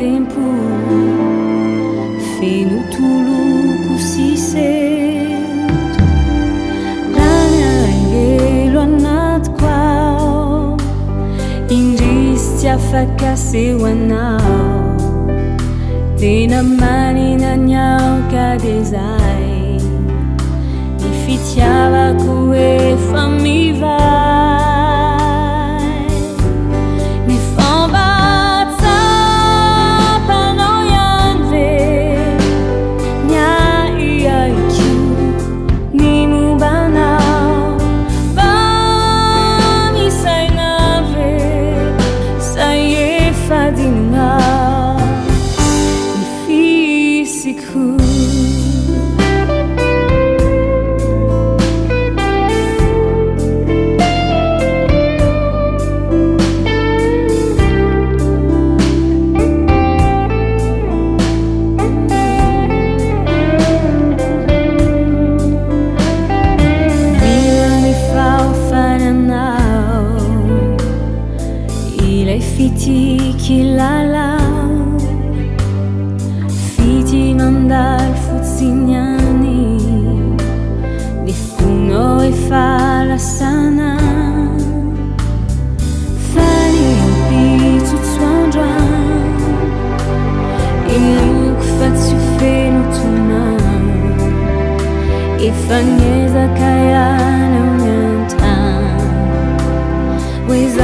tempo feno tuluku si sento rana ingelo anaty kwao indrisy tsy afaka sehoanao tena manina ny aoka de zay ny fitiavako efa mivay ny fomba tsapanao ihany ve ny aiaiko ny mombanao mba misaina ve say efa dinonao ny fisiko fiti kilalau fiti nandal futsignani di funo e falasana fani pitu tswandra inuk fatsu fenu tuna e fanyeza kayana unyantan with